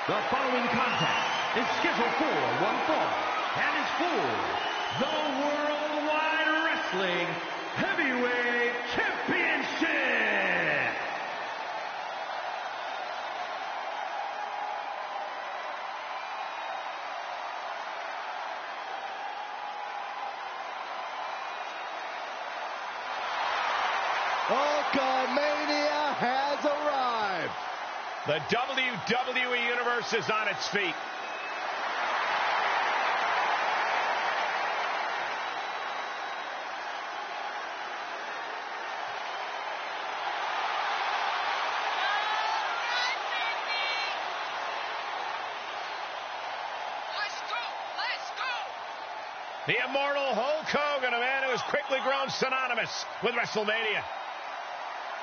The following contest is scheduled for one fall and is for the Worldwide Wrestling Heavyweight Championship. WrestleMania has arrived. The WWE Universe is on its feet. The immortal Hulk Hogan, a man who has quickly grown synonymous with WrestleMania.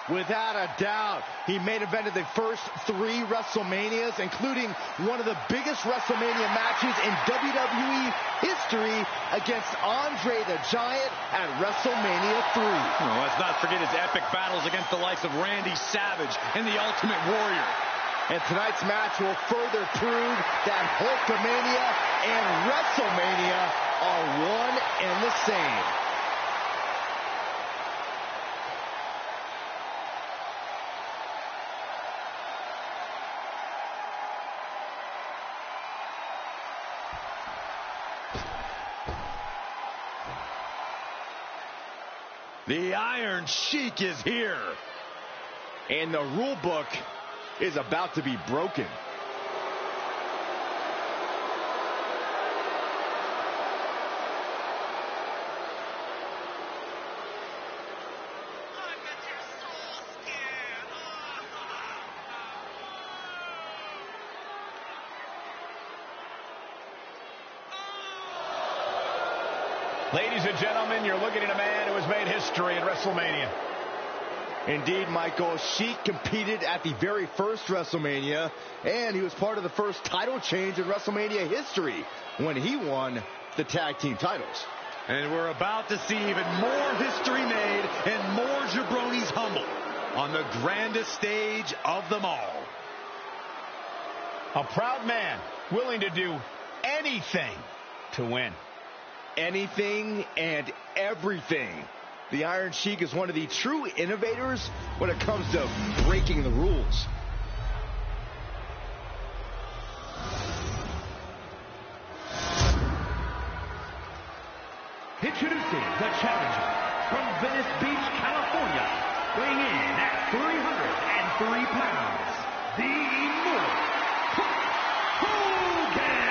Without a doubt, he main evented the first 3 WrestleManias, including one of the biggest WrestleMania matches in WWE history against Andre the Giant at WrestleMania 3. Well, let's not forget his epic battles against the likes of Randy Savage and the Ultimate Warrior. And tonight's match will further prove that Hulkamania and WrestleMania are one and the same. The Iron Sheik is here. And the rule book is about to be broken. Ladies and gentlemen, you're looking at a man who has made history in WrestleMania. Indeed, Michael. Sheik competed at the very first WrestleMania, and he was part of the first title change in WrestleMania history when he won the tag team titles. And we're about to see even more history made and more jabronis humbled on the grandest stage of them all. A proud man willing to do anything to win. Anything and everything. The Iron Sheik is one of the true innovators when it comes to breaking the rules. Introducing the challenger from Venice Beach, California, weighing in at 303 pounds, the immortal Hulk Hogan.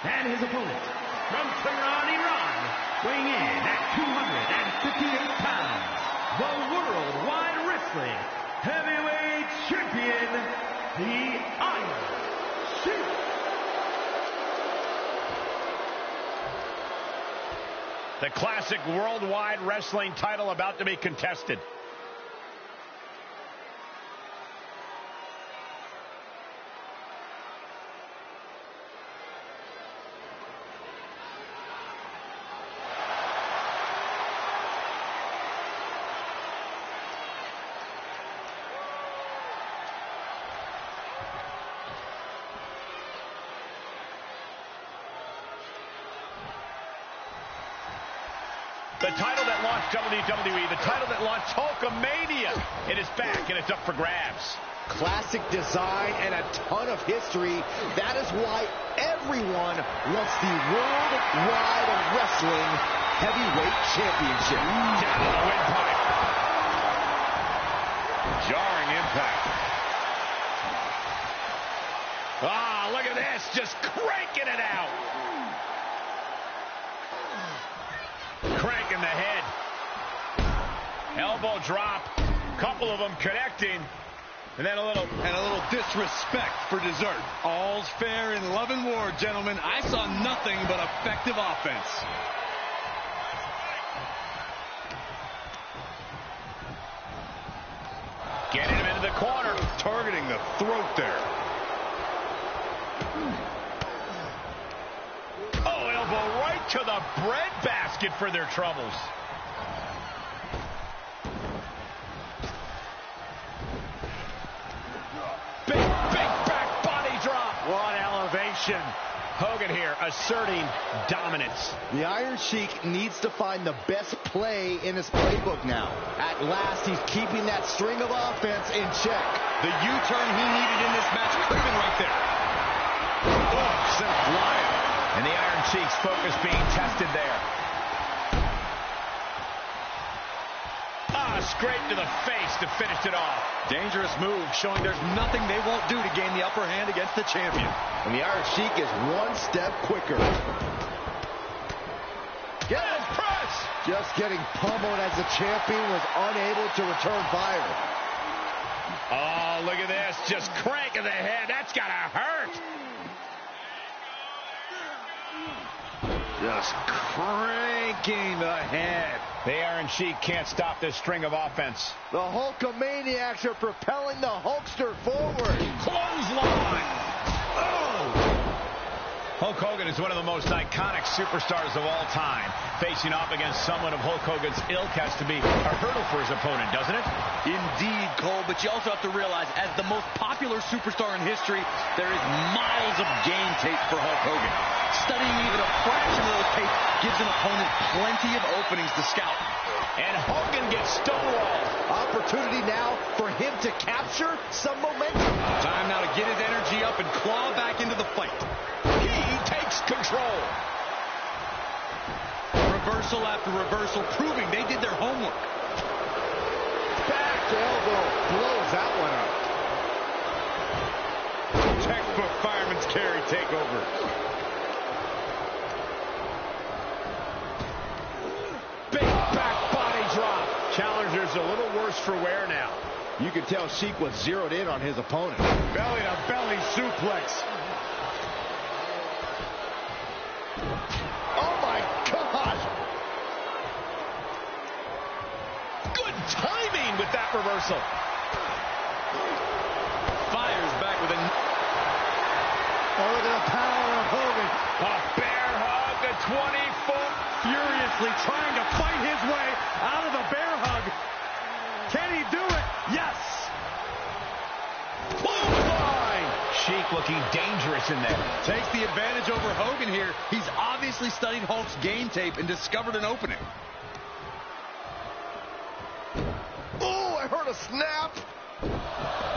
And his opponent from Tehran, Iran, weighing in at 258 pounds, the Worldwide Wrestling Heavyweight Champion, the Iron Sheik. The classic Worldwide Wrestling title about to be contested. The title that launched WWE, the title that launched Hulkamania, it is back and it's up for grabs. Classic design and a ton of history. That is why everyone wants the Worldwide Wrestling Heavyweight Championship. Down to the windpipe. Jarring impact. Ah, look at this, just cranking it out. Cranking the head. Elbow drop. Couple of them connecting. And then a little disrespect for dessert. All's fair in love and war, gentlemen. I saw nothing but effective offense. Getting him into the corner. Targeting the throat there. Oh, elbow right to the breadbasket for their troubles. submission. Hogan here asserting dominance. The Iron Sheik needs to find the best play in his playbook now. At last, he's keeping that string of offense in check. The U-turn he needed in this match could have been right there. Oh, sent flying. And the Iron Sheik's focus being tested there. Straight to the face to finish it off. Dangerous move, showing there's nothing they won't do to gain the upper hand against the champion. And the Iron Sheik is one step quicker. Press! Just getting pummeled as the champion was unable to return fire. Oh, look at this. Just cranking the head. That's gotta hurt. Just cranking the head. The Iron Sheik can't stop this string of offense. The Hulkamaniacs are propelling the Hulkster forward. Clothesline. Oh! Hulk Hogan is one of the most iconic superstars of all time. Facing off against someone of Hulk Hogan's ilk has to be a hurdle for his opponent, doesn't it? Indeed, Cole, but you also have to realize, as the most popular superstar in history, there is miles of game tape for Hulk Hogan. Studying even a fraction of those tapes gives an opponent plenty of openings to scout. And Hogan gets stonewalled. Opportunity now for him to capture some momentum. Time now to get his energy up and claw back into the fight. He takes control. Reversal after reversal, proving they did their homework. Back elbow blows that one up. Textbook fireman's carry takeover. Big back body drop. Challenger's a little worse for wear now. You can tell Sheik was zeroed in on his opponent. Belly to belly suplex. Oh my God! Good timing with that reversal. Fires back with a... Oh, look at the power of Hogan. A bear hug, a 20-foot. Furiously trying to fight his way out of the bear hug. Can he do it? Yes! Clothesline! Sheik looking dangerous in there. Takes the advantage over Hogan here. He's obviously studied Hulk's game tape and discovered an opening. Oh, I heard a snap.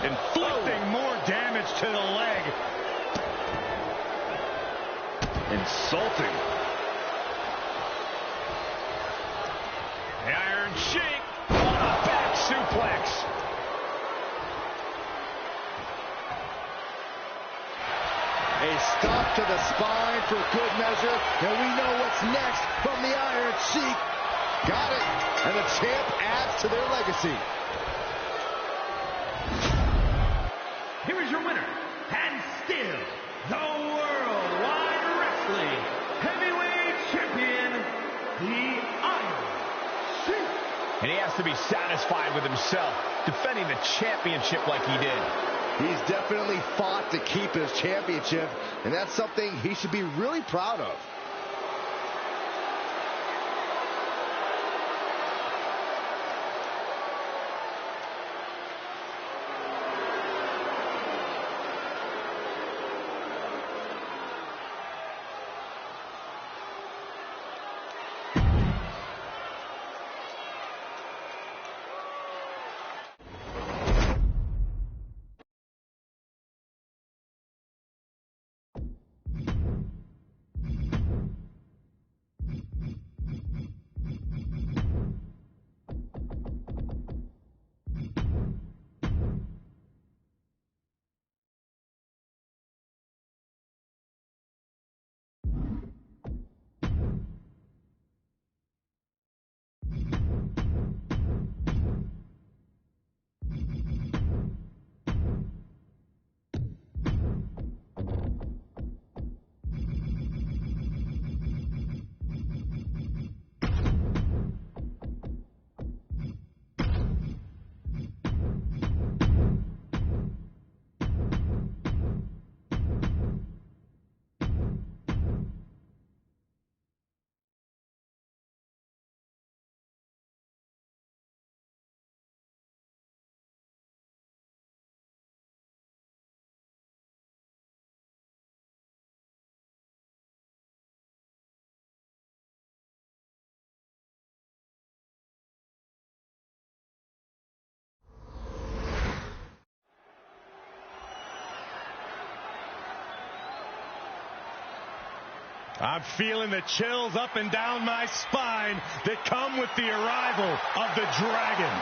Inflicting more damage to the leg. Insulting. The Iron Sheik on a back suplex. A stop to the spine for good measure, and we know what's next from the Iron Sheik. Got it, and the champ adds to their legacy. Here is your winner, and still the Worldwide Wrestling Heavyweight Champion, the Iron Sheik. And he has to be satisfied with himself, defending the championship like he did. He's definitely fought to keep his championship, and that's something he should be really proud of. I'm feeling the chills up and down my spine that come with the arrival of the Dragon.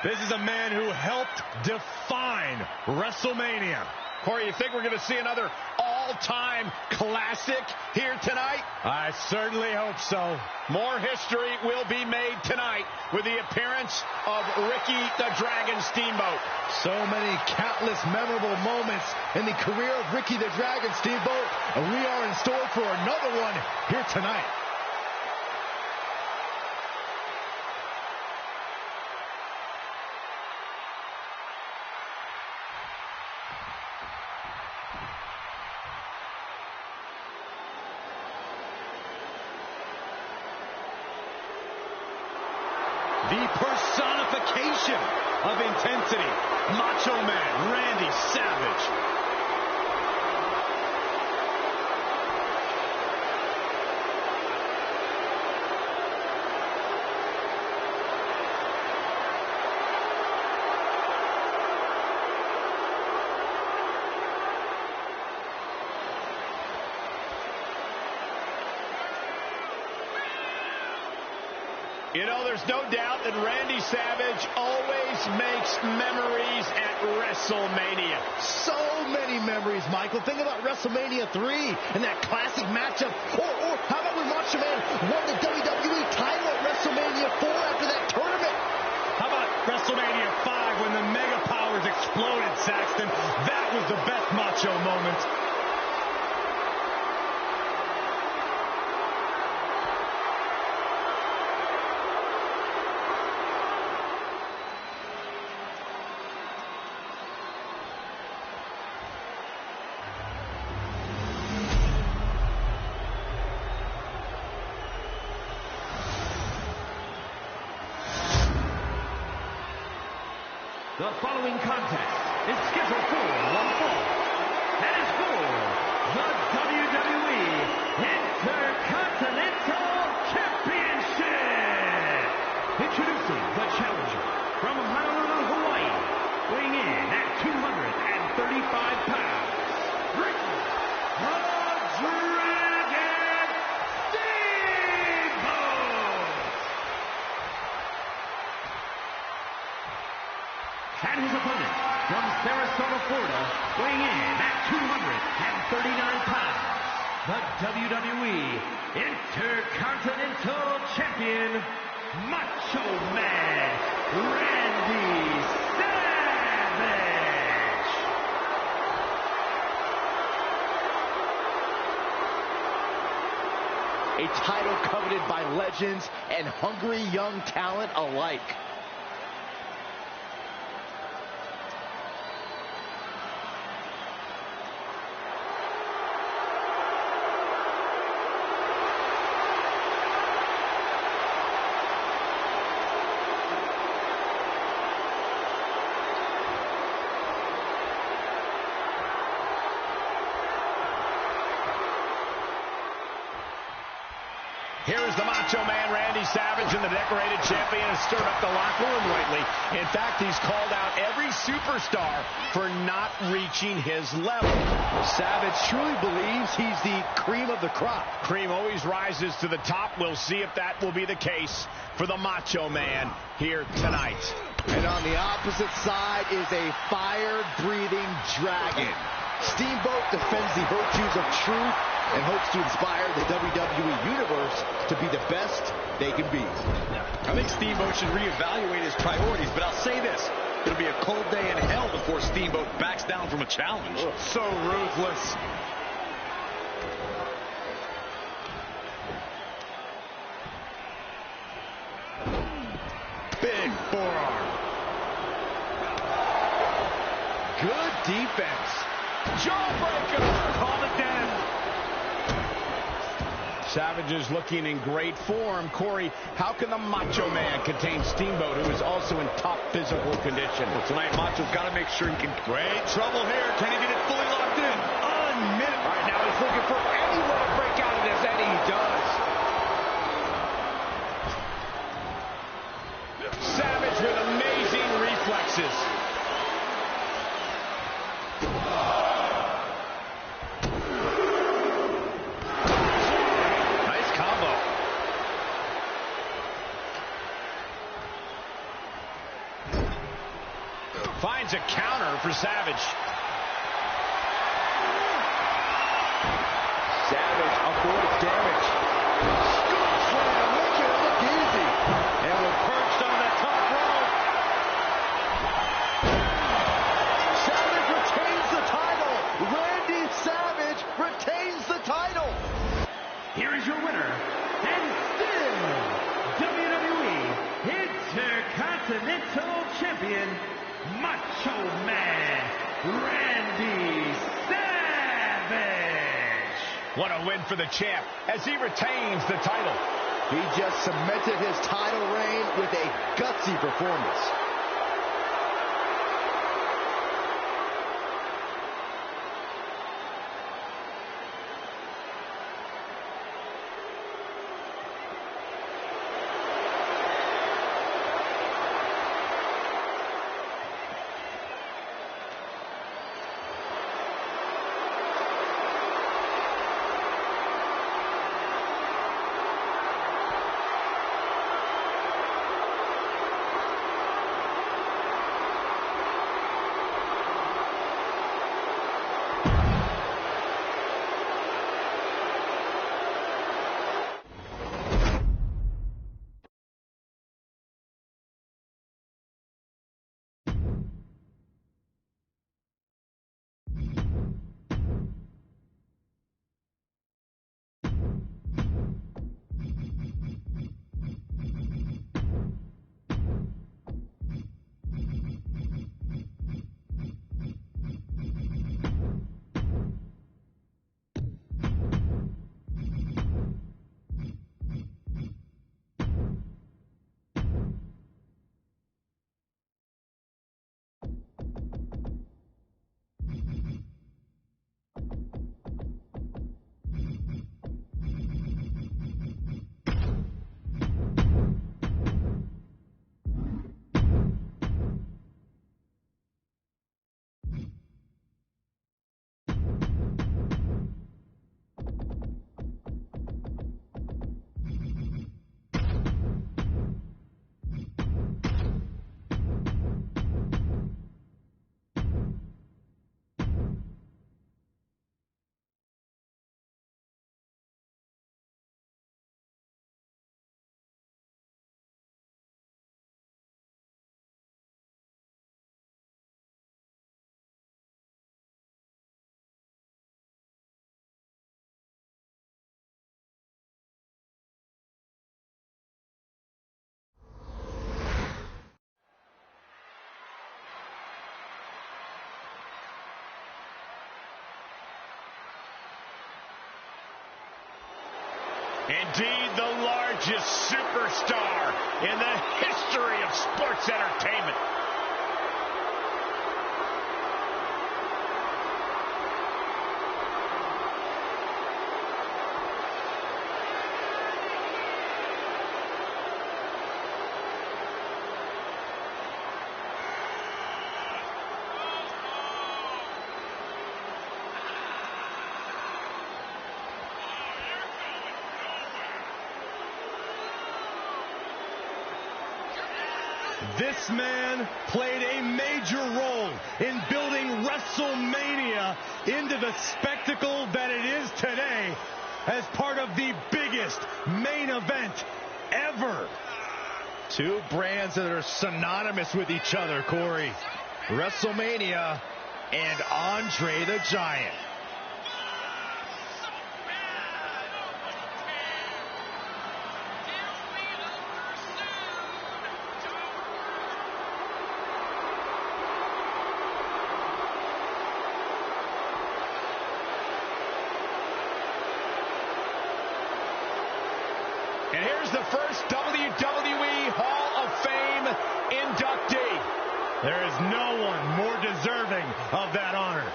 This is a man who helped define WrestleMania. Corey, you think we're going to see another all-time classic here tonight? I certainly hope so. More history will be made tonight with the appearance of Ricky the Dragon Steamboat. So many countless memorable moments in the career of Ricky the Dragon Steamboat, and we are in store for another one here tonight. The personification of intensity, Macho Man Randy Savage. You know, there's no doubt that Randy Savage always makes memories at WrestleMania. So many memories, Michael. Think about WrestleMania 3 and that classic matchup. Or how about when Macho Man won the WWE title at WrestleMania 4 after that tournament? How about WrestleMania 5 when the Mega Powers exploded, Saxton? That was the best Macho moment. The following contest is scheduled for one fall and is for the WWE Intercontinental Championship. Introducing the challenger from Honolulu, Hawaii, weighing in at 235 pounds, Ricky the Dragon Steamboat. And his opponent from Sarasota, Florida, weighing in at 239 pounds, the WWE Intercontinental Champion, Macho Man Randy Savage. A title coveted by legends and hungry young talent alike. Here is the Macho Man Randy Savage, and the decorated champion has stirred up the locker room lately. In fact, he's called out every superstar for not reaching his level. Savage truly believes he's the cream of the crop. Cream always rises to the top. We'll see if that will be the case for the Macho Man here tonight. And on the opposite side is a fire-breathing dragon. Steamboat defends the virtues of truth and hopes to inspire the WWE Universe to be the best they can be. I think Steamboat should reevaluate his priorities, but I'll say this. It'll be a cold day in hell before Steamboat backs down from a challenge. So ruthless. Big forearm. Good defense. Jawbreaker! Call it dead. Savage is looking in great form. Corey, how can the Macho Man contain Steamboat, who is also in top physical condition? Well, tonight, Macho's got to make sure he can... Great trouble here. Can he get it fully locked in? Unminute. All right, now he's looking for anyone to break out of this, and he does. suplexes. Nice combo. Finds a counter for Savage. Savage avoids damage. Scoop slam, making it look easy. And we're perched on the top rope. Savage retains the title. Randy Savage retains the title. Here is your winner, and still WWE Intercontinental Champion, Macho Man Randy Savage. What a win for the champ as he retains the title. He just cemented his title reign with a gutsy performance. Indeed, the largest superstar in the history of sports entertainment. This man played a major role in building WrestleMania into the spectacle that it is today as part of the biggest main event ever. Two brands that are synonymous with each other, Corey. WrestleMania and Andre the Giant. And here's the first WWE Hall of Fame inductee. There is no one more deserving of that honor.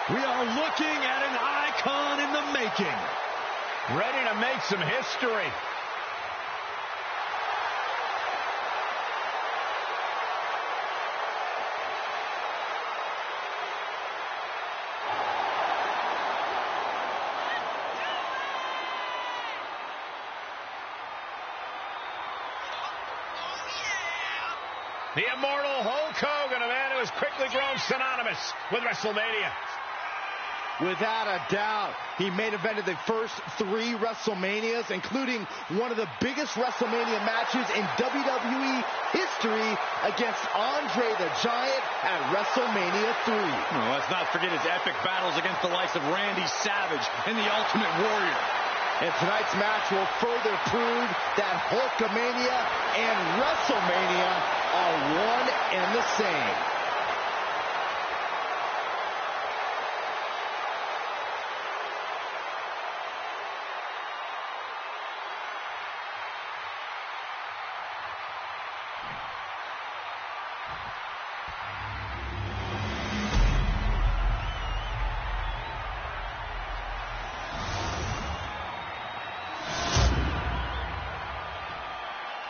We are looking at an icon in the making. Ready to make some history. The immortal Hulk Hogan, a man who has quickly grown synonymous with WrestleMania. Without a doubt, he main evented the first 3 WrestleManias, including one of the biggest WrestleMania matches in WWE history against Andre the Giant at WrestleMania 3. Well, let's not forget his epic battles against the likes of Randy Savage and the Ultimate Warrior. And tonight's match will further prove that Hulkamania and WrestleMania are one and the same.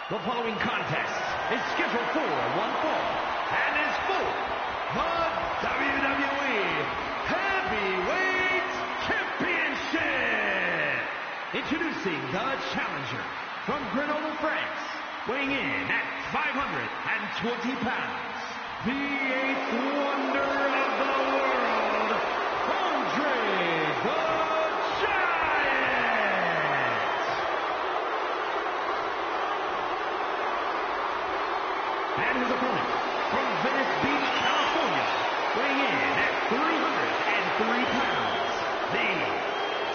The following contest is scheduled for one fall and is for the WWE Heavyweight Championship. Introducing the challenger from Grenoble, France, weighing in at 520 pounds, the 8th wonder of the world, Andre the and his opponent from Venice Beach, California, weighing in at 303 pounds, the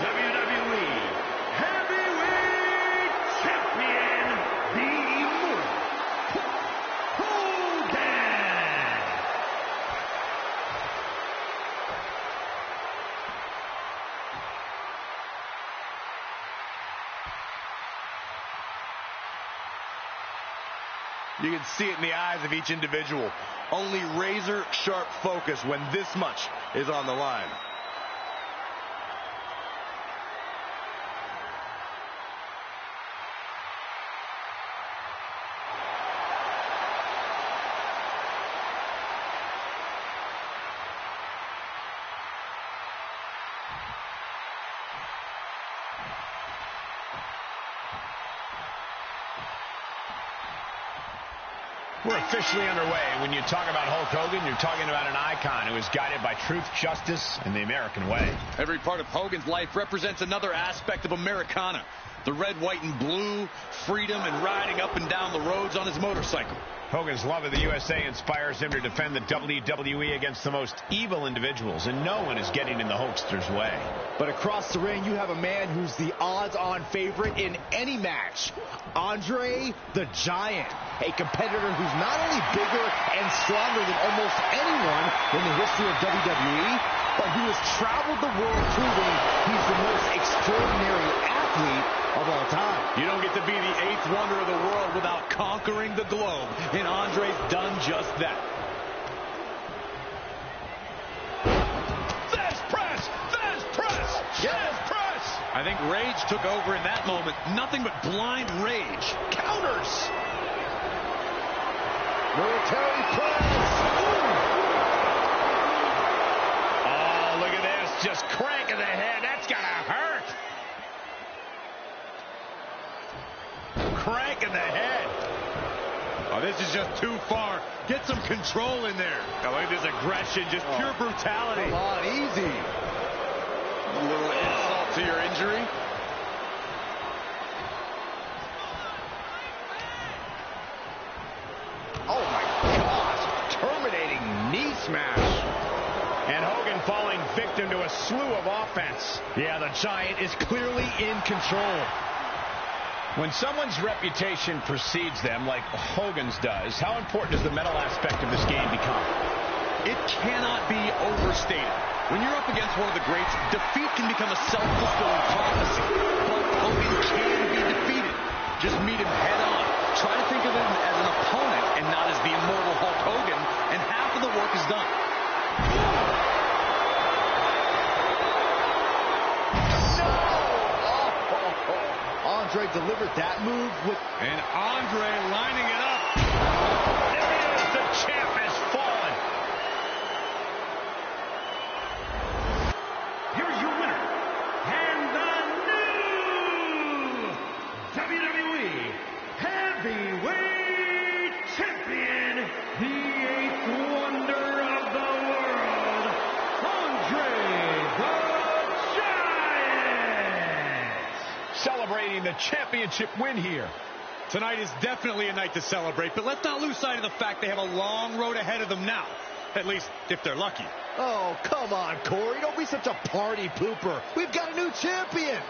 WWE Heavyweight Champion, the Immortal Hulk Hogan. You can see it in the eyes of each individual. Only razor-sharp focus when this much is on the line. We're officially underway. When you talk about Hulk Hogan, you're talking about an icon who is guided by truth, justice, and the American way. Every part of Hogan's life represents another aspect of Americana. The red, white, and blue, freedom, and riding up and down the roads on his motorcycle. Hogan's love of the USA inspires him to defend the WWE against the most evil individuals, and no one is getting in the Hulkster's way. But across the ring, you have a man who's the odds-on favorite in any match. Andre the Giant, a competitor who's not only bigger and stronger than almost anyone in the history of WWE, but who has traveled the world proving he's the most extraordinary athlete of all time. You don't get to be the 8th wonder of the world without conquering the globe, and Andre's done just that. Fez press! Fez press! Fez press! I think rage took over in that moment. Nothing but blind rage. Counters! Military press! Oh, look at this. Just cranking the head. That's gonna hurt. Cranking the head. Oh, this is just too far. Get some control in there. Oh, look at this aggression, just pure brutality. Come on, easy. A little insult to your injury. Oh my gosh, terminating knee smash. And Hogan falling victim to a slew of offense. Yeah, the Giant is clearly in control. When someone's reputation precedes them, like Hogan's does, how important does the mental aspect of this game become? It cannot be overstated. When you're up against one of the greats, defeat can become a self-fulfilling prophecy. But Hogan can be defeated. Just meet him head on. Try to think of him as an opponent and not as the immortal Hulk Hogan, and half of the work is done. that move with... And Andre lining it up. There it is. The champ has fallen. Here's your winner, and the new WWE Heavyweight Champion, the eighth wonder of the world, Andre the Giant. Celebrating the championship win here. Tonight is definitely a night to celebrate, but let's not lose sight of the fact they have a long road ahead of them now. At least, if they're lucky. Oh, come on, Corey. Don't be such a party pooper. We've got a new champion.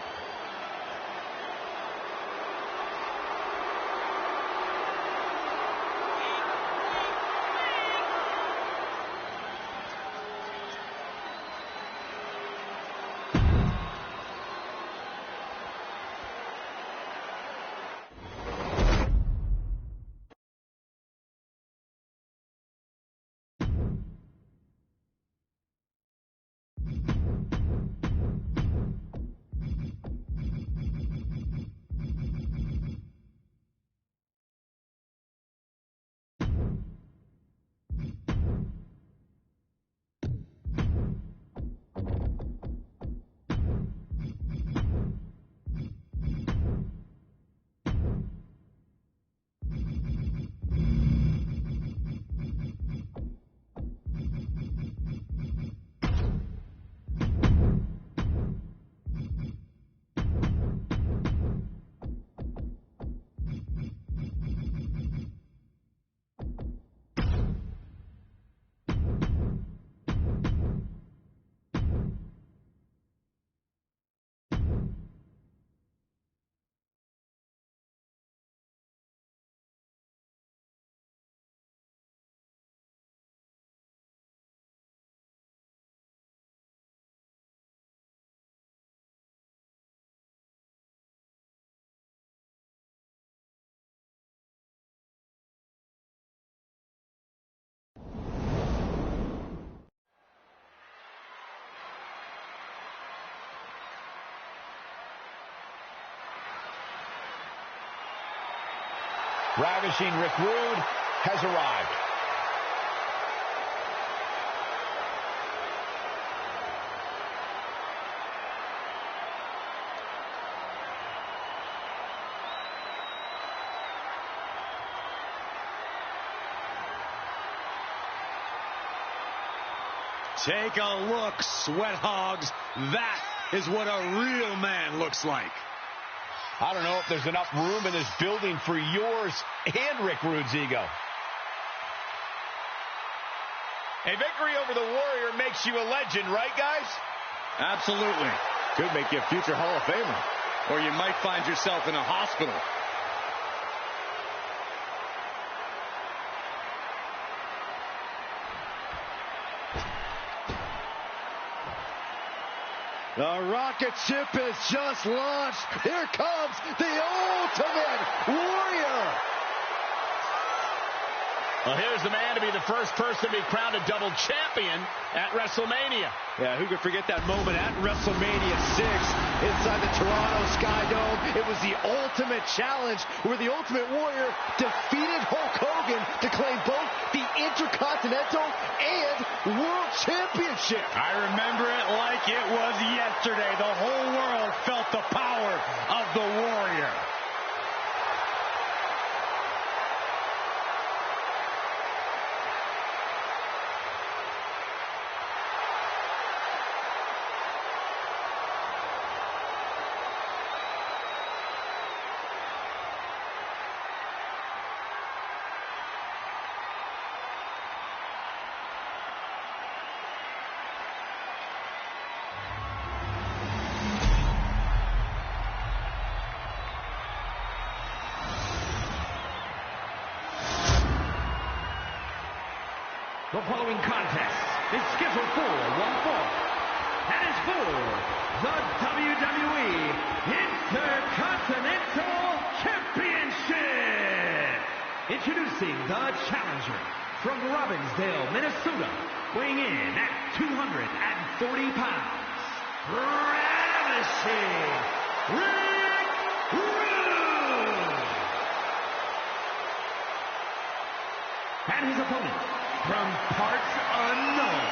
Ravishing Rick Rude has arrived. Take a look, sweat hogs. That is what a real man looks like. I don't know if there's enough room in this building for yours and Rick Rude's ego. A victory over the Warrior makes you a legend, right, guys? Absolutely. Could make you a future Hall of Famer. Or you might find yourself in a hospital. The rocket ship is just launched. Here comes the Ultimate Warrior. Well, here's the man to be the first person to be crowned a double champion at WrestleMania. Yeah, who could forget that moment at WrestleMania 6 inside the Toronto Sky Dome? It was the ultimate challenge where the Ultimate Warrior defeated Hulk Hogan to claim both the Intercontinental and World Championship. I remember it like it was yesterday. The whole world felt the power of the Warrior. The following contest is scheduled for one fall and is for the WWE Intercontinental Championship. Introducing the challenger from Robbinsdale, Minnesota, weighing in at 240 pounds, Ravishing Rick Rude. And his opponent, from parts unknown,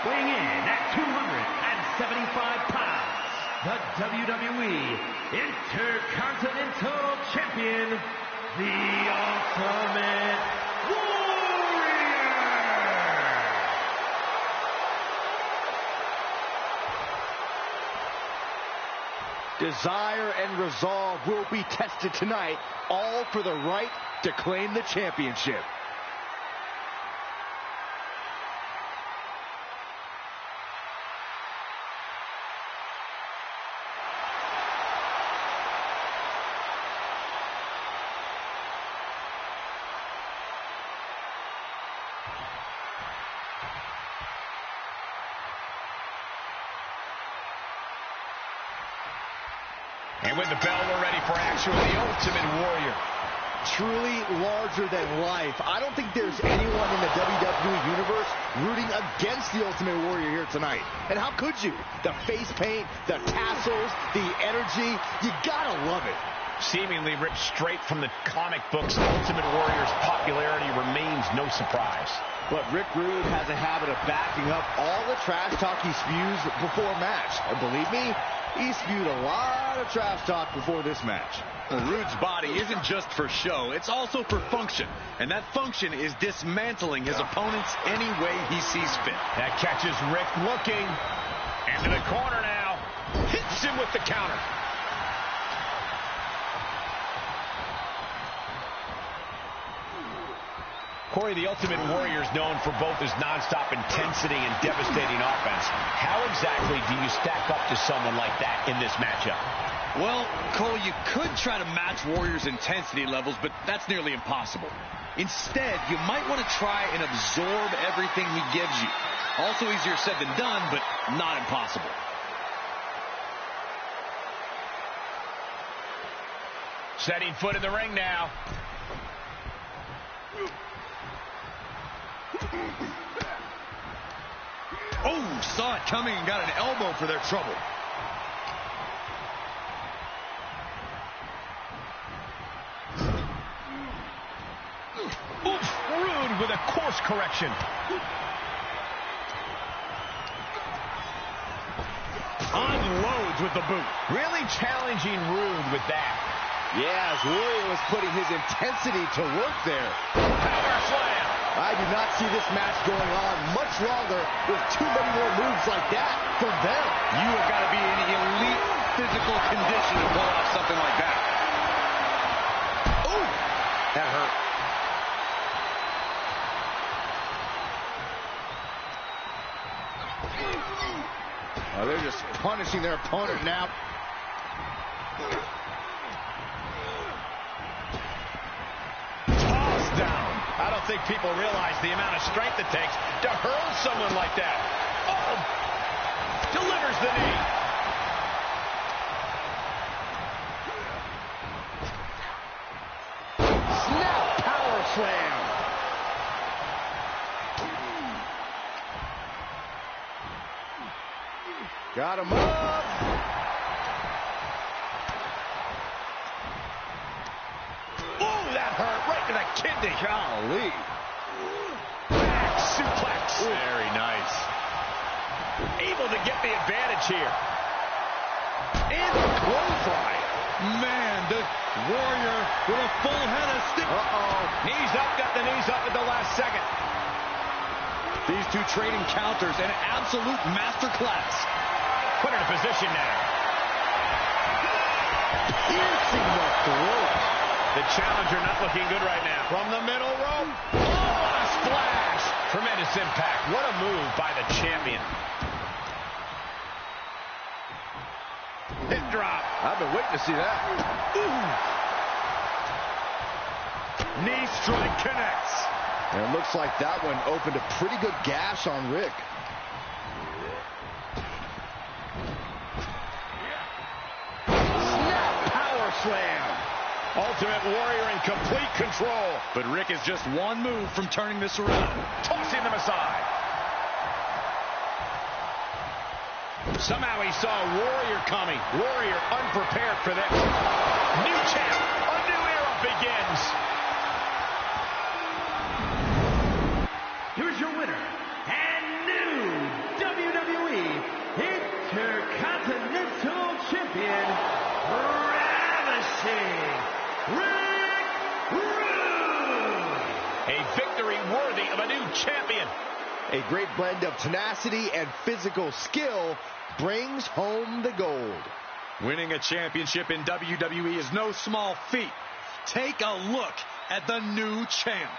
weighing in at 275 pounds, the WWE Intercontinental Champion, the Ultimate Warrior! Desire and resolve will be tested tonight, all for the right to claim the championship. And with the bell, we're ready for action with the Ultimate Warrior. Truly larger than life. I don't think there's anyone in the WWE Universe rooting against the Ultimate Warrior here tonight. And how could you? The face paint, the tassels, the energy, you gotta love it. Seemingly ripped straight from the comic books, Ultimate Warrior's popularity remains no surprise. But Rick Rude has a habit of backing up all the trash talk he spews before a match. And believe me, he spewed a lot of trash talk before this match. Rude's body isn't just for show, it's also for function. And that function is dismantling his opponents any way he sees fit. That catches Rick looking. Into the corner now. Hits him with the counter. Corey, the Ultimate Warrior is known for both his nonstop intensity and devastating offense. How exactly do you stack up to someone like that in this matchup? Well, Cole, you could try to match Warrior's intensity levels, but that's nearly impossible. Instead, you might want to try and absorb everything he gives you. Also easier said than done, but not impossible. Setting foot in the ring now. Oh, saw it coming and got an elbow for their trouble. Oof, Rude with a course correction. Unloads with the boot. Really challenging Rude with that. Yeah, as Warrior was putting his intensity to work there. Power slam. I do not see this match going on much longer with too many more moves like that from them. You have got to be in elite physical condition to pull off something like that. Ooh, that hurt. Oh, they're just punishing their opponent now. I don't think people realize the amount of strength it takes to hurl someone like that. Oh, delivers the knee. Snap power slam. Got him up. Right to the kidney. Golly. Back suplex. Ooh. Very nice. Able to get the advantage here. And the clothesline. Man, the Warrior with a full head of steam. Knees up, got the knees up at the last second. These two trading counters, an absolute masterclass. Put her in position now. Piercing the throat. The challenger not looking good right now. From the middle rope. Oh, what a splash. Tremendous impact. What a move by the champion. Hip drop. I've been waiting to see that. Ooh. Knee strike connects. And it looks like that one opened a pretty good gash on Rick. Snap power slam. Ultimate Warrior in complete control. But Rick is just one move from turning this around. Tossing them aside. Somehow he saw Warrior coming. Warrior unprepared for this. New champ. A new era begins. worthy of a new champion. A great blend of tenacity and physical skill brings home the gold. Winning a championship in WWE is no small feat. Take a look at the new champ.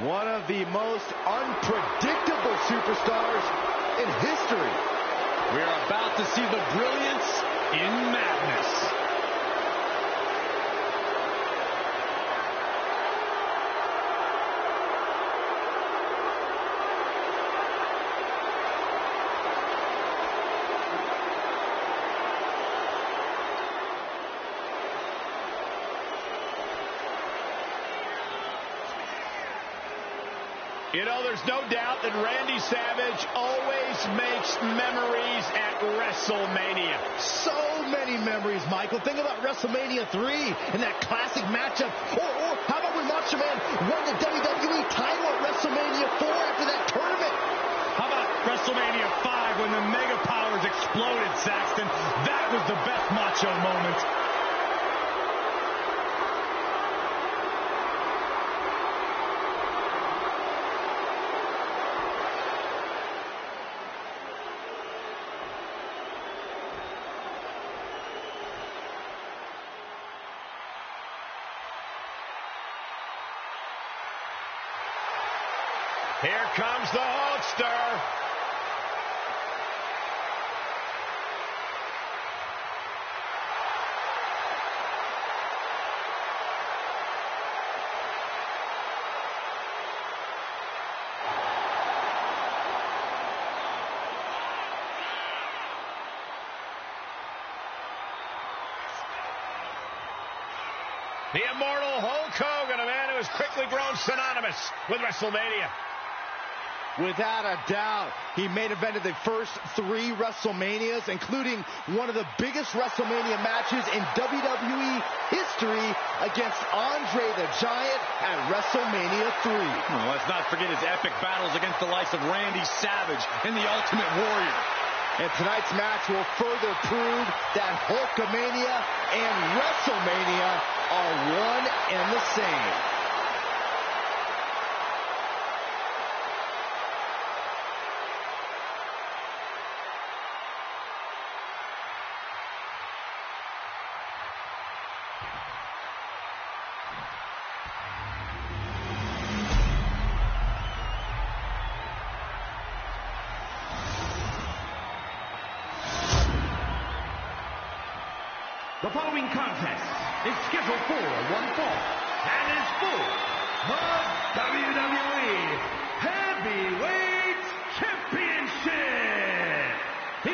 One of the most unpredictable superstars in history. We are about to see the brilliance in madness. You know, there's no doubt that Randy Savage always makes memories at WrestleMania. So many memories, Michael. Think about WrestleMania 3 and that classic matchup. Or how about when Macho Man won the WWE title at WrestleMania 4 after that tournament? How about WrestleMania 5 when the Mega Powers exploded, Saxton? That was the best Macho moment. Here comes the Hulkster. The immortal Hulk Hogan, a man who has quickly grown synonymous with WrestleMania. Without a doubt, he main evented the first 3 WrestleManias, including one of the biggest WrestleMania matches in WWE history against Andre the Giant at WrestleMania 3. Well, let's not forget his epic battles against the likes of Randy Savage and the Ultimate Warrior. And tonight's match will further prove that Hulkamania and WrestleMania are one and the same. The following contest is scheduled for one fall and is for the WWE Heavyweight Championship.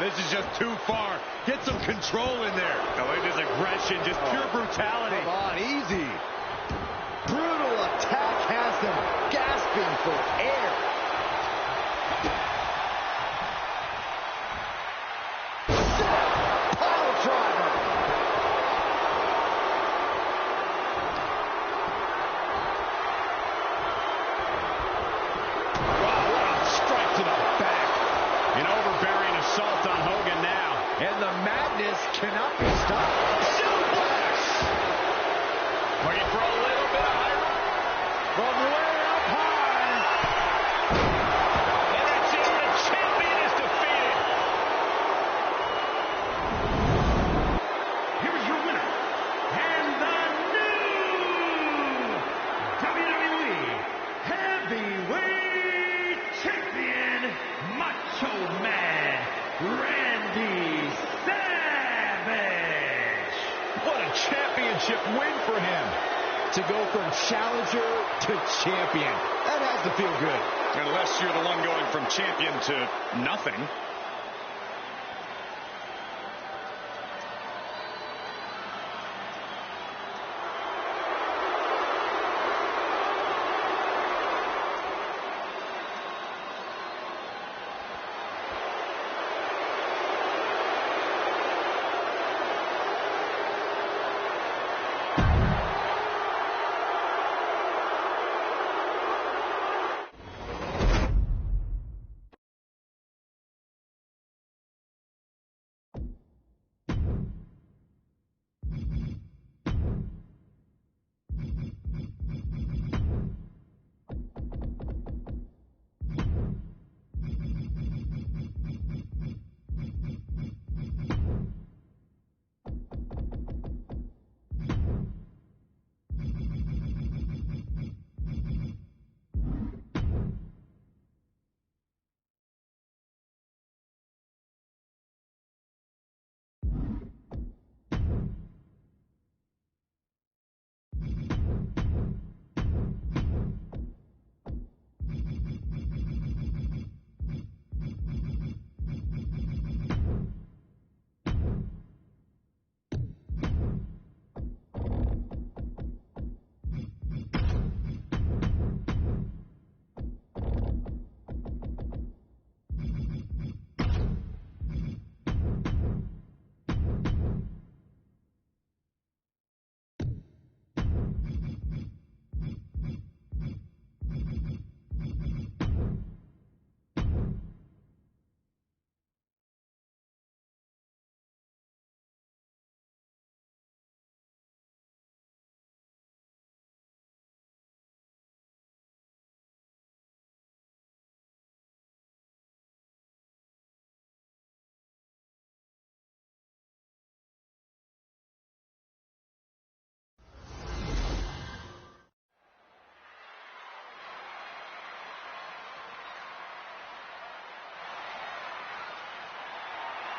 this is just too far. Get some control in there. Oh, look at his aggression, just pure brutality. Come on, easy. Brutal attack has them gasping for air. Pile driver. Wow, what a strike to the back. An overbearing assault on Hogan now. And the madness cannot be stopped. Suplex! Looking for a little bit of height. From way up high. And that's it. The champion is defeated. Here's your winner, and the new WWE Heavyweight Champion, Macho Man Randy Savage. What a championship win for him. To go from challenger to champion. That has to feel good. Unless you're the one going from champion to nothing.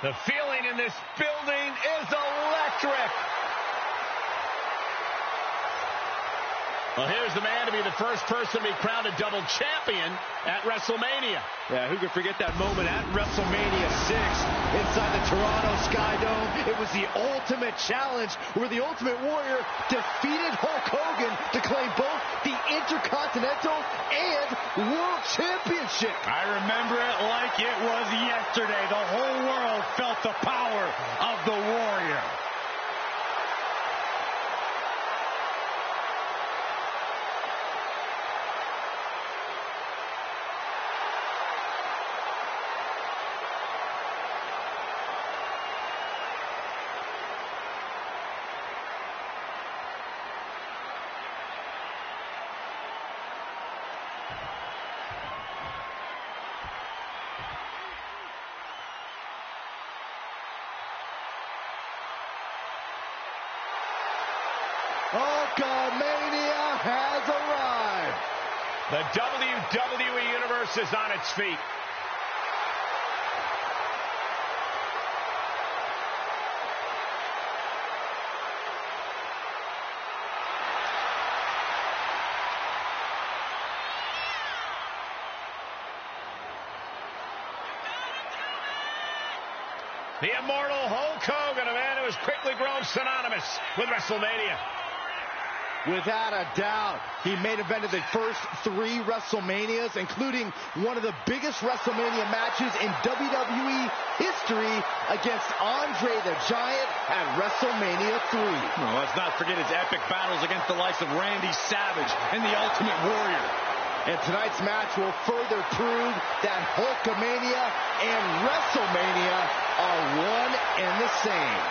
The feeling in this building is electric. Well, here's the man to be the first person to be crowned a double champion at WrestleMania. Yeah, who could forget that moment at WrestleMania 6 inside the Toronto Sky Dome? It was the ultimate challenge where the Ultimate Warrior defeated Hulk Hogan to claim both the Intercontinental and World Championship. I remember it like it was yesterday. The whole world felt the power of the Warrior. Hulkamania has arrived. The WWE Universe is on its feet. The immortal Hulk Hogan, a man who has quickly grown synonymous with WrestleMania. Without a doubt, he main evented the first 3 WrestleManias, including one of the biggest WrestleMania matches in WWE history against Andre the Giant at WrestleMania 3. Well, let's not forget his epic battles against the likes of Randy Savage and the Ultimate Warrior. And tonight's match will further prove that Hulkamania and WrestleMania are one and the same.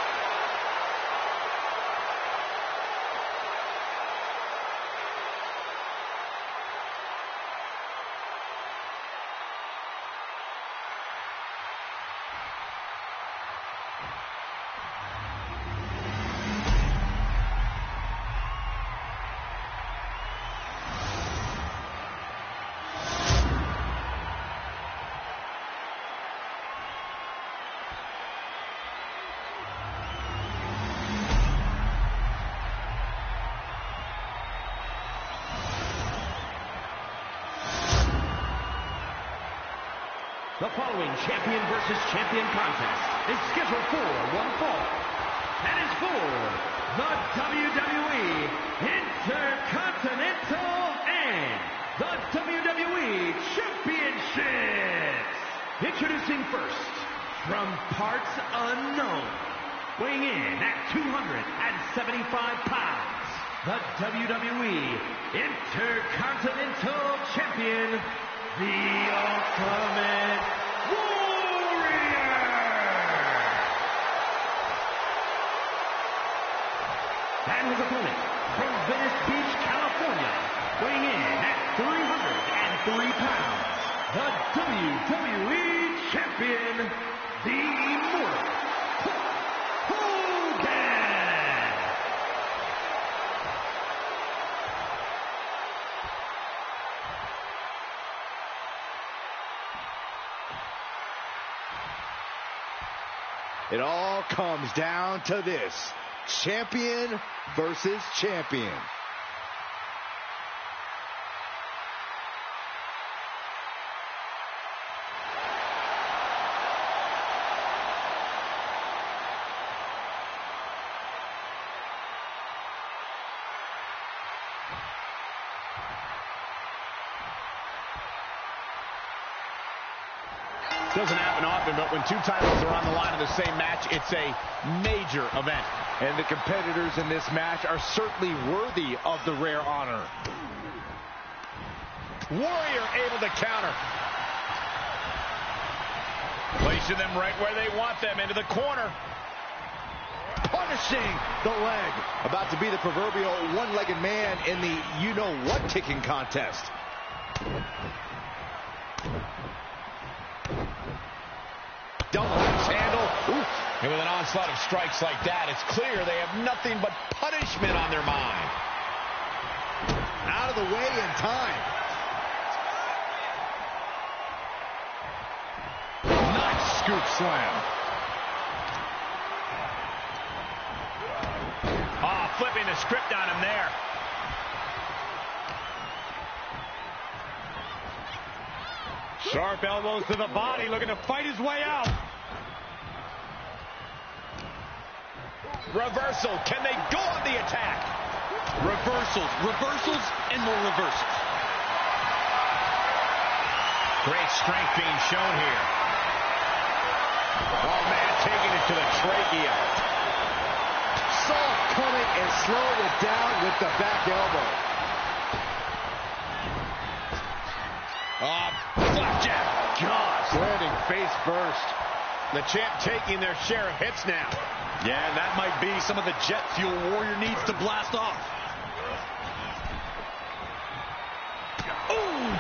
The following champion versus champion contest is scheduled for one fall and is for the WWE Intercontinental and the WWE Championships. Introducing first, from parts unknown, weighing in at 275 pounds, the WWE Intercontinental Champion, the Ultimate Warrior! And his opponent, from Venice Beach, California, weighing in at 303 pounds, the WWE Champion, the Immortal Hulk Hogan! It all comes down to this: champion versus champion. Doesn't happen often, but when 2 titles are on the line in the same match, it's a major event. And the competitors in this match are certainly worthy of the rare honor. Warrior able to counter. Placing them right where they want them, into the corner. Punishing the leg. About to be the proverbial one-legged man in the you-know-what kicking contest. Double axe handle. Ooh. And with an onslaught of strikes like that, it's clear they have nothing but punishment on their mind. Out of the way in time. Nice scoop slam. Oh, flipping the script on him there. Sharp elbows to the body, looking to fight his way out. Reversal. Can they go on the attack? Reversals, reversals, and more reversals. Great strength being shown here. Oh, man, taking it to the trachea. Saw coming and slowed it down with the back elbow. Flapjack. Gosh, landing face first. The champ taking their share of hits now. Yeah, and that might be some of the jet fuel Warrior needs to blast off. Ooh!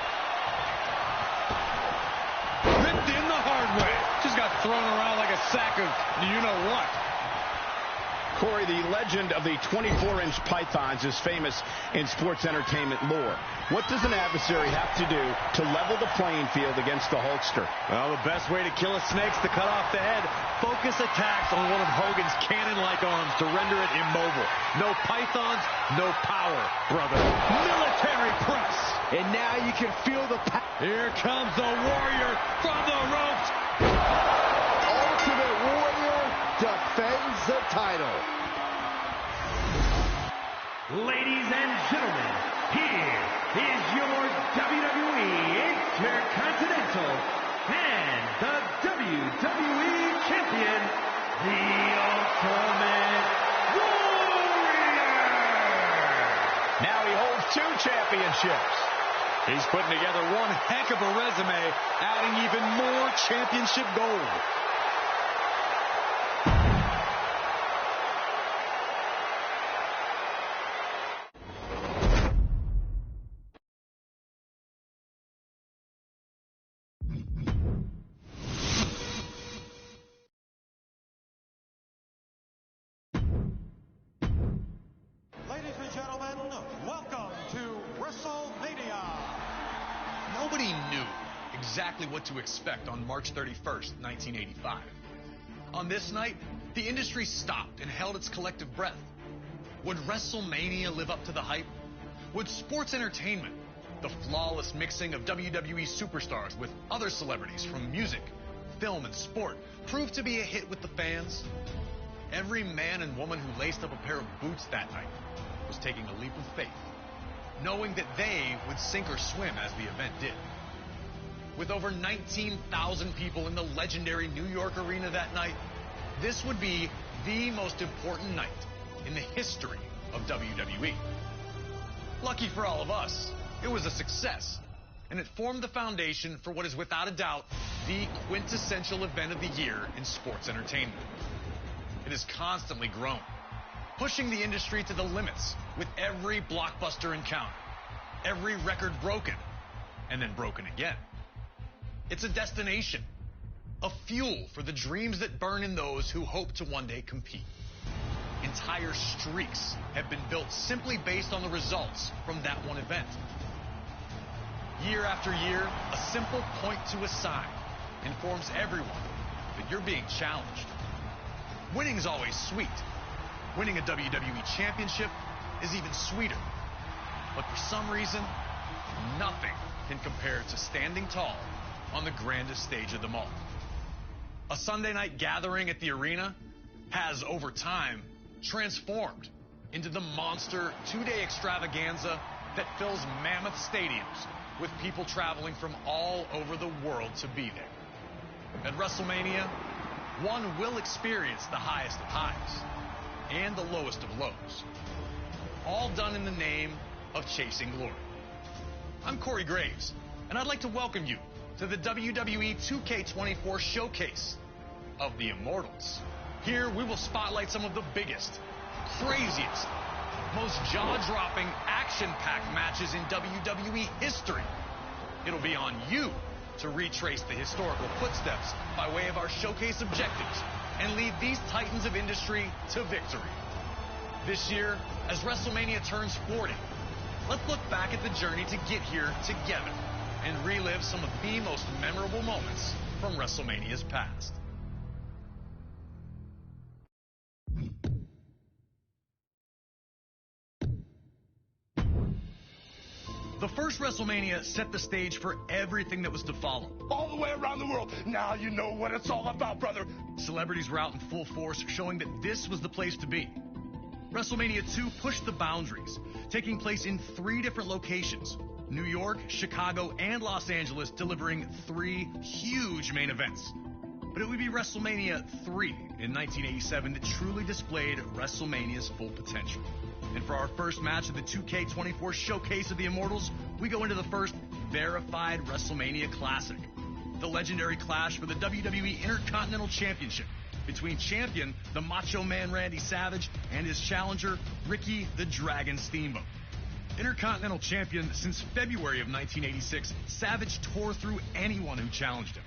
Ripped in the hard way. Just got thrown around like a sack of you-know-what. Corey, the legend of the 24-inch pythons is famous in sports entertainment lore. What does an adversary have to do to level the playing field against the Hulkster? Well, the best way to kill a snake's to cut off the head. Focus attacks on one of Hogan's cannon-like arms to render it immobile. No pythons, no power, brother. Military press. And now you can feel the power. Here comes the Warrior from the ropes. Ultimate Warrior WWE Champion, the Ultimate Warrior. Now he holds 2 championships. He's putting together one heck of a resume, adding even more championship gold. Ladies and gentlemen, welcome to WrestleMania. Nobody knew exactly what to expect on March 31st, 1985. On this night, the industry stopped and held its collective breath. Would WrestleMania live up to the hype? Would sports entertainment, the flawless mixing of WWE superstars with other celebrities from music, film, and sport, prove to be a hit with the fans? Every man and woman who laced up a pair of boots that night was taking a leap of faith, knowing that they would sink or swim as the event did. With over 19,000 people in the legendary New York arena that night, this would be the most important night in the history of WWE. Lucky for all of us, it was a success, and it formed the foundation for what is without a doubt the quintessential event of the year in sports entertainment. It has constantly grown, pushing the industry to the limits with every blockbuster encounter, every record broken, and then broken again. It's a destination, a fuel for the dreams that burn in those who hope to one day compete. Entire streaks have been built simply based on the results from that one event. Year after year, a simple point to a sign informs everyone that you're being challenged. Winning's always sweet. Winning a WWE championship is even sweeter. But for some reason, nothing can compare to standing tall on the grandest stage of them all. A Sunday night gathering at the arena has, over time, transformed into the monster 2-day extravaganza that fills mammoth stadiums with people traveling from all over the world to be there. At WrestleMania, one will experience the highest of highs and the lowest of lows, all done in the name of chasing glory. I'm Corey Graves, and I'd like to welcome you to the WWE 2K24 showcase of the Immortals. Here we will spotlight some of the biggest, craziest, most jaw-dropping, action-packed matches in WWE history. It'll be on you to retrace the historical footsteps by way of our showcase objectives and lead these titans of industry to victory. This year, as WrestleMania turns 40, let's look back at the journey to get here together and relive some of the most memorable moments from WrestleMania's past. The first WrestleMania set the stage for everything that was to follow. All the way around the world. Now you know what it's all about, brother. Celebrities were out in full force, showing that this was the place to be. WrestleMania 2 pushed the boundaries, taking place in 3 different locations: New York, Chicago, and Los Angeles, delivering 3 huge main events. But it would be WrestleMania 3 in 1987 that truly displayed WrestleMania's full potential. And for our first match of the 2K24 showcase of the Immortals, we go into the first verified WrestleMania Classic, the legendary clash for the WWE Intercontinental Championship between champion, the Macho Man Randy Savage, and his challenger, Ricky the Dragon Steamboat. Intercontinental Champion since February of 1986, Savage tore through anyone who challenged him.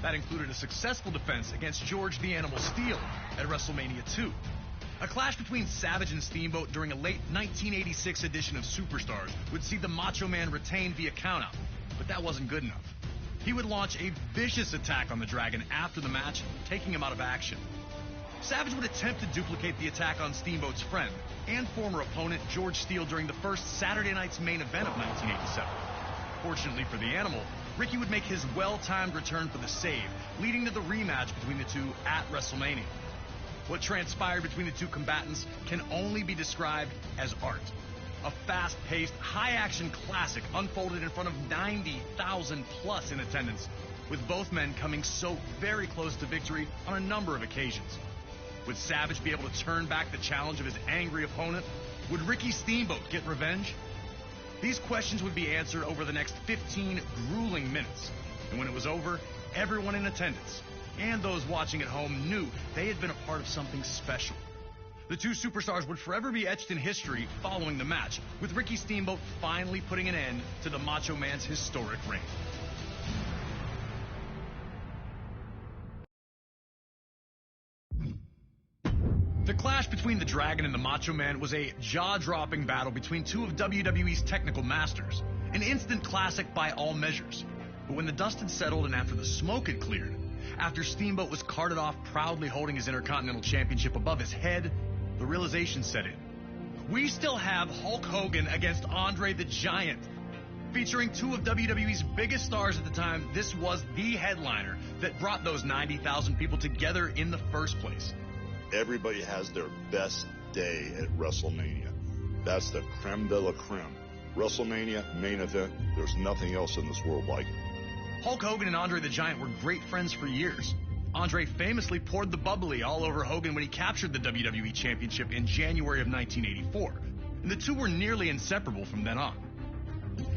That included a successful defense against George the Animal Steele at WrestleMania 2. A clash between Savage and Steamboat during a late 1986 edition of Superstars would see the Macho Man retain via countout, but that wasn't good enough. He would launch a vicious attack on the Dragon after the match, taking him out of action. Savage would attempt to duplicate the attack on Steamboat's friend and former opponent George Steele during the first Saturday night's main event of 1987. Fortunately for the Animal, Ricky would make his well-timed return for the save, leading to the rematch between the two at WrestleMania. What transpired between the two combatants can only be described as art. A fast-paced, high-action classic unfolded in front of 90,000 plus in attendance, with both men coming so very close to victory on a number of occasions. Would Savage be able to turn back the challenge of his angry opponent? Would Ricky Steamboat get revenge? These questions would be answered over the next 15 grueling minutes. And when it was over, everyone in attendance and those watching at home knew they had been a part of something special. The two superstars would forever be etched in history following the match, with Ricky Steamboat finally putting an end to the Macho Man's historic reign. The clash between the Dragon and the Macho Man was a jaw-dropping battle between two of WWE's technical masters, an instant classic by all measures. But when the dust had settled and after the smoke had cleared, after Steamboat was carted off proudly holding his Intercontinental Championship above his head, the realization set in. We still have Hulk Hogan against Andre the Giant. Featuring two of WWE's biggest stars at the time, this was the headliner that brought those 90,000 people together in the first place. Everybody has their best day at WrestleMania. That's the creme de la creme. WrestleMania, main event, there's nothing else in this world like it. Hulk Hogan and Andre the Giant were great friends for years. Andre famously poured the bubbly all over Hogan when he captured the WWE Championship in January of 1984. And the two were nearly inseparable from then on.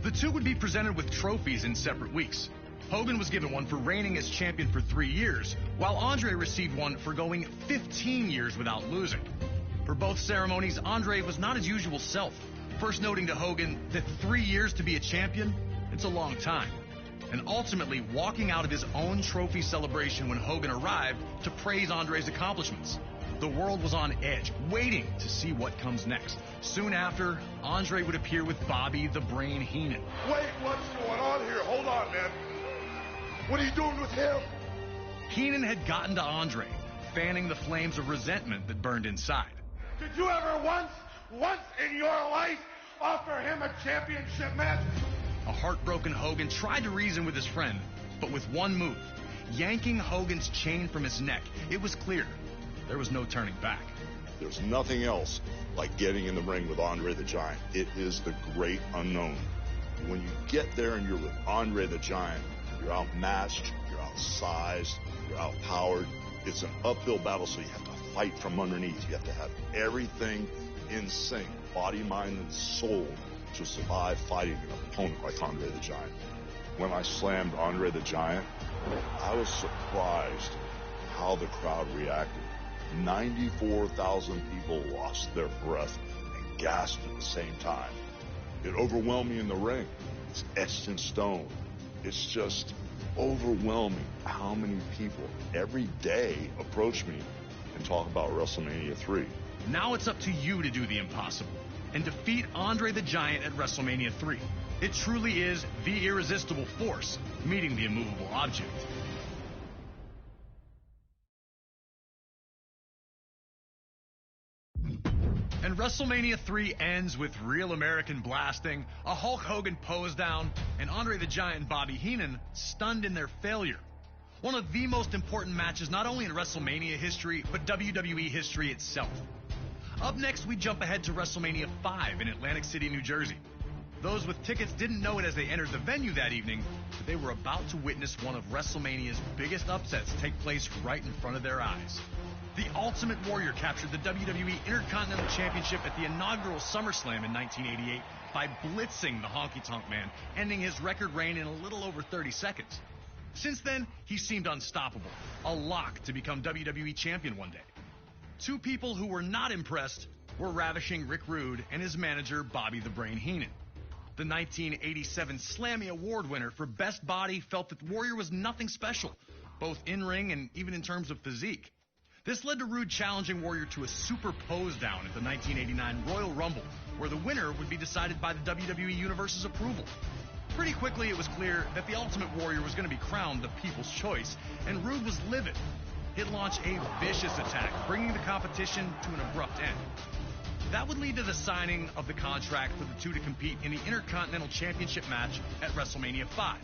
The two would be presented with trophies in separate weeks. Hogan was given one for reigning as champion for 3 years, while Andre received one for going 15 years without losing. For both ceremonies, Andre was not his usual self, first noting to Hogan that 3 years to be a champion, it's a long time, and ultimately walking out of his own trophy celebration when Hogan arrived to praise Andre's accomplishments. The world was on edge, waiting to see what comes next. Soon after, Andre would appear with Bobby the Brain Heenan. Wait, what's going on here? Hold on, man. What are you doing with him? Heenan had gotten to Andre, fanning the flames of resentment that burned inside. Did you ever once in your life offer him a championship match? A heartbroken Hogan tried to reason with his friend, but with one move, yanking Hogan's chain from his neck, it was clear there was no turning back. There's nothing else like getting in the ring with Andre the Giant. It is the great unknown. When you get there and you're with Andre the Giant, you're outmatched, you're outsized, you're outpowered. It's an uphill battle, so you have to fight from underneath. You have to have everything in sync, body, mind, and soul, to survive fighting an opponent like Andre the Giant. When I slammed Andre the Giant, I was surprised how the crowd reacted. 94,000 people lost their breath and gasped at the same time. It overwhelmed me in the ring. It's etched in stone. It's just overwhelming how many people every day approach me and talk about WrestleMania 3. Now it's up to you to do the impossible and defeat Andre the Giant at WrestleMania 3. It truly is the irresistible force meeting the immovable object. And WrestleMania 3 ends with real American blasting, a Hulk Hogan pose down, and Andre the Giant and Bobby Heenan stunned in their failure. One of the most important matches not only in WrestleMania history, but WWE history itself. Up next, we jump ahead to WrestleMania 5 in Atlantic City, New Jersey. Those with tickets didn't know it as they entered the venue that evening, but they were about to witness one of WrestleMania's biggest upsets take place right in front of their eyes. The Ultimate Warrior captured the WWE Intercontinental Championship at the inaugural SummerSlam in 1988 by blitzing the Honky Tonk Man, ending his record reign in a little over 30 seconds. Since then, he seemed unstoppable, a lock to become WWE Champion one day. Two people who were not impressed were ravishing Rick Rude and his manager, Bobby the Brain Heenan. The 1987 Slammy Award winner for Best Body felt that Warrior was nothing special, both in-ring and even in terms of physique. This led to Rude challenging Warrior to a super pose down at the 1989 Royal Rumble, where the winner would be decided by the WWE Universe's approval. Pretty quickly, it was clear that the Ultimate Warrior was going to be crowned the people's choice, and Rude was livid. He'd launch a vicious attack, bringing the competition to an abrupt end. That would lead to the signing of the contract for the two to compete in the Intercontinental Championship match at WrestleMania 5,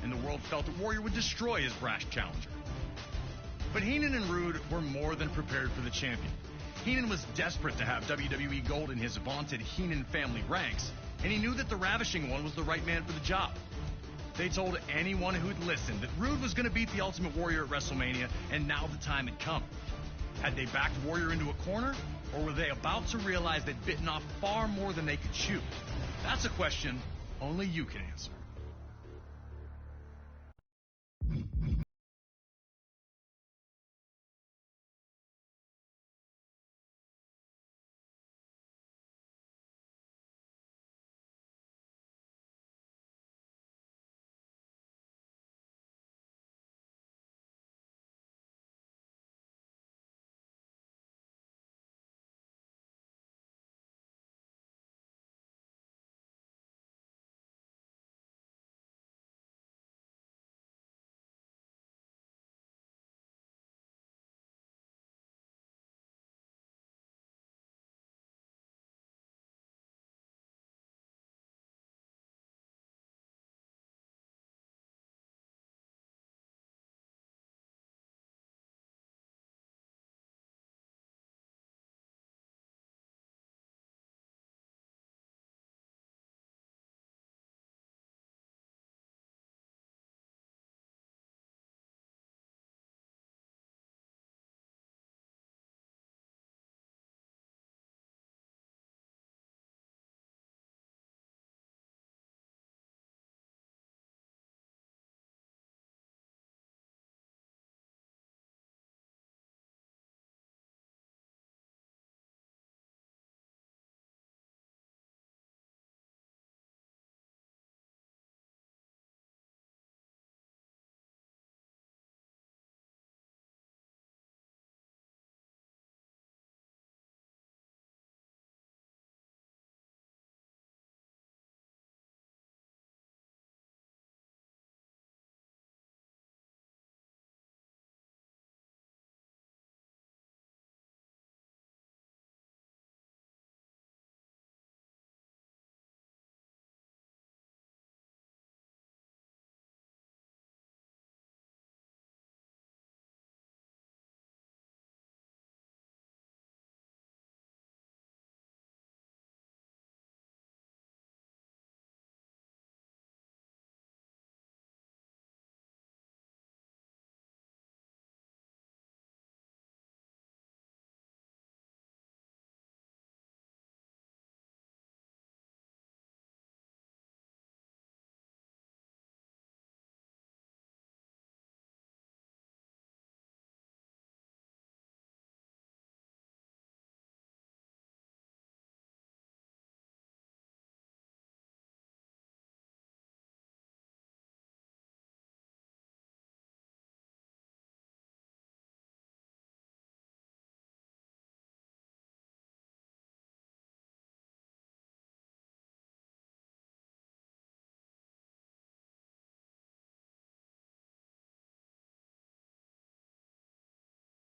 and the world felt that Warrior would destroy his brash challenger. But Heenan and Rude were more than prepared for the champion. Heenan was desperate to have WWE Gold in his vaunted Heenan family ranks, and he knew that the Ravishing One was the right man for the job. They told anyone who'd listened that Rude was going to beat the Ultimate Warrior at WrestleMania, and now the time had come. Had they backed Warrior into a corner, or were they about to realize they'd bitten off far more than they could chew? That's a question only you can answer.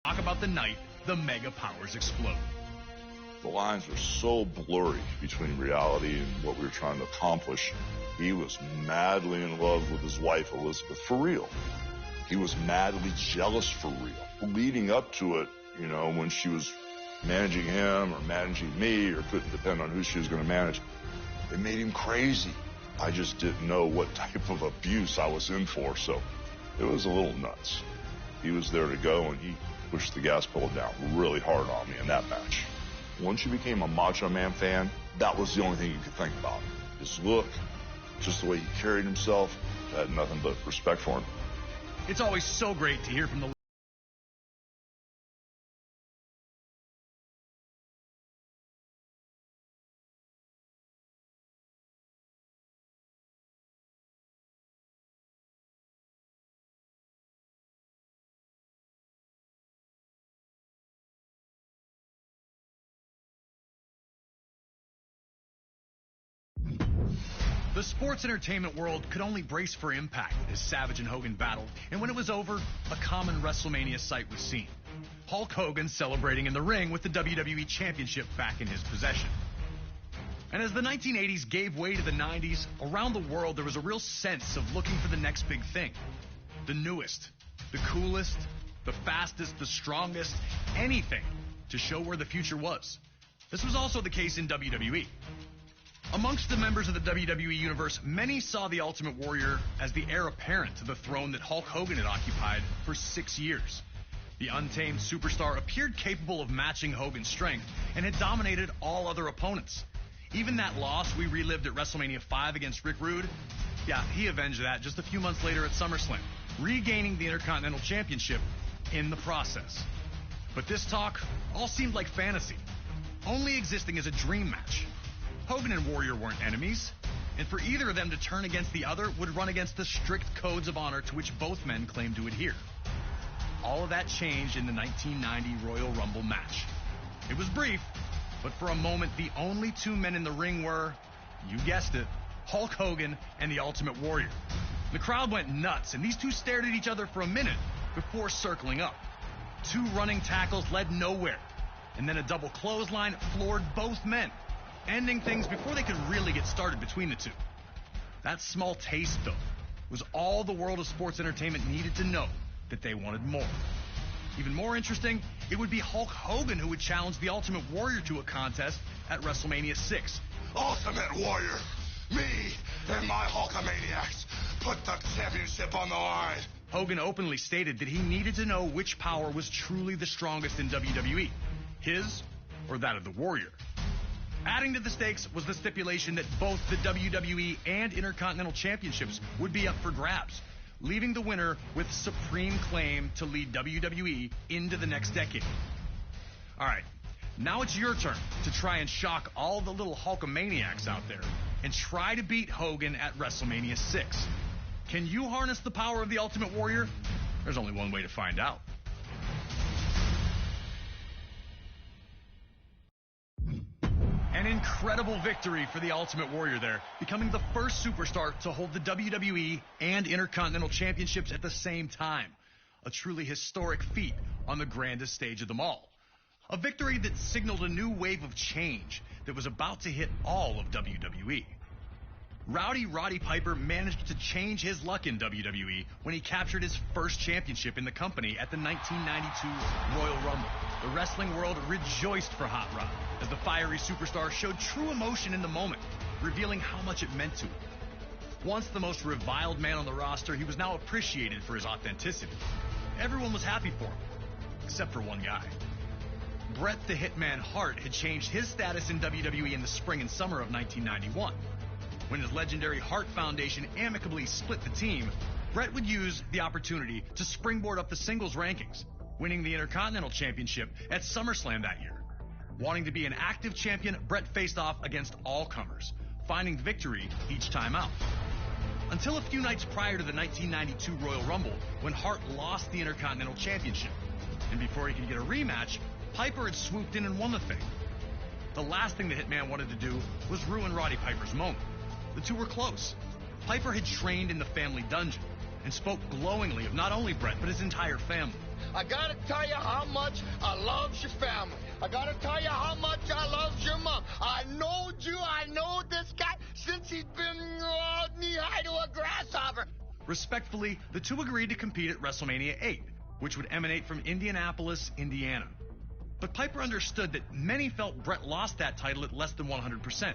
Talk about the night the Mega Powers explode. The lines were so blurry between reality and what we were trying to accomplish. He was madly in love with his wife, Elizabeth, for real. He was madly jealous for real. Leading up to it, you know, when she was managing him or managing me or couldn't depend on who she was going to manage, it made him crazy. I just didn't know what type of abuse I was in for, so it was a little nuts. He was there to go, and he pushed the gas pedal down really hard on me in that match. Once you became a Macho Man fan, that was the only thing you could think about. His look, just the way he carried himself. I had nothing but respect for him. It's always so great to hear from the The sports entertainment world could only brace for impact as Savage and Hogan battled, and when it was over, a common WrestleMania sight was seen. Hulk Hogan celebrating in the ring with the WWE Championship back in his possession. And as the 1980s gave way to the 90s, around the world there was a real sense of looking for the next big thing. The newest, the coolest, the fastest, the strongest, anything to show where the future was. This was also the case in WWE. Amongst the members of the WWE Universe, many saw the Ultimate Warrior as the heir apparent to the throne that Hulk Hogan had occupied for 6 years. The untamed superstar appeared capable of matching Hogan's strength and had dominated all other opponents. Even that loss we relived at WrestleMania 5 against Rick Rude, he avenged that just a few months later at SummerSlam, regaining the Intercontinental Championship in the process. But this talk all seemed like fantasy, only existing as a dream match. Hogan and Warrior weren't enemies, and for either of them to turn against the other would run against the strict codes of honor to which both men claimed to adhere. All of that changed in the 1990 Royal Rumble match. It was brief, but for a moment the only two men in the ring were, you guessed it, Hulk Hogan and the Ultimate Warrior. The crowd went nuts, and these two stared at each other for a minute before circling up. Two running tackles led nowhere, and then a double clothesline floored both men, ending things before they could really get started between the two. That small taste, though, was all the world of sports entertainment needed to know that they wanted more. Even more interesting, it would be Hulk Hogan who would challenge the Ultimate Warrior to a contest at WrestleMania 6. Ultimate Warrior, me and my Hulkamaniacs put the championship on the line. Hogan openly stated that he needed to know which power was truly the strongest in WWE, his or that of the Warrior. Adding to the stakes was the stipulation that both the WWE and Intercontinental Championships would be up for grabs, leaving the winner with supreme claim to lead WWE into the next decade. All right, now it's your turn to try and shock all the little Hulkamaniacs out there and try to beat Hogan at WrestleMania 6. Can you harness the power of the Ultimate Warrior? There's only one way to find out. An incredible victory for the Ultimate Warrior there, becoming the first superstar to hold the WWE and Intercontinental Championships at the same time. A truly historic feat on the grandest stage of them all. A victory that signaled a new wave of change that was about to hit all of WWE. Rowdy Roddy Piper managed to change his luck in WWE when he captured his first championship in the company at the 1992 Royal Rumble. The wrestling world rejoiced for Hot Rod as the fiery superstar showed true emotion in the moment, revealing how much it meant to him. Once the most reviled man on the roster, he was now appreciated for his authenticity. Everyone was happy for him, except for one guy. Bret the Hitman Hart had changed his status in WWE in the spring and summer of 1991. When his legendary Hart Foundation amicably split the team, Bret would use the opportunity to springboard up the singles rankings, winning the Intercontinental Championship at SummerSlam that year. Wanting to be an active champion, Bret faced off against all comers, finding victory each time out. Until a few nights prior to the 1992 Royal Rumble, when Hart lost the Intercontinental Championship. And before he could get a rematch, Piper had swooped in and won the thing. The last thing the Hitman wanted to do was ruin Roddy Piper's moment. The two were close. Piper had trained in the family dungeon and spoke glowingly of not only Bret, but his entire family. I gotta tell you how much I loves your family. I gotta tell you how much I loves your mom. I know this guy since he's been knee-high to a grasshopper. Respectfully, the two agreed to compete at WrestleMania 8, which would emanate from Indianapolis, Indiana. But Piper understood that many felt Bret lost that title at less than 100%.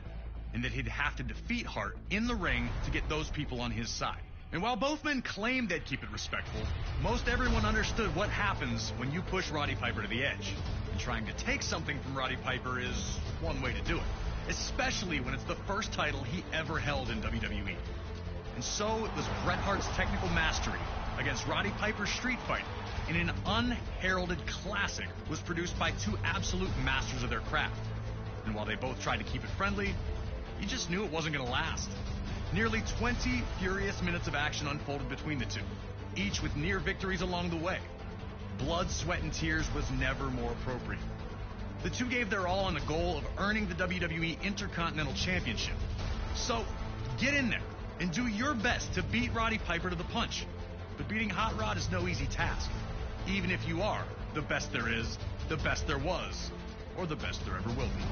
And that he'd have to defeat Hart in the ring to get those people on his side. And while both men claimed they'd keep it respectful, most everyone understood what happens when you push Roddy Piper to the edge. And trying to take something from Roddy Piper is one way to do it, especially when it's the first title he ever held in WWE. And so it was Bret Hart's technical mastery against Roddy Piper's street fight in an unheralded classic was produced by two absolute masters of their craft. And while they both tried to keep it friendly, you just knew it wasn't going to last. Nearly 20 furious minutes of action unfolded between the two, each with near victories along the way. Blood, sweat, and tears was never more appropriate. The two gave their all on the goal of earning the WWE Intercontinental Championship. So, get in there and do your best to beat Roddy Piper to the punch. But beating Hot Rod is no easy task, even if you are the best there is, the best there was, or the best there ever will be.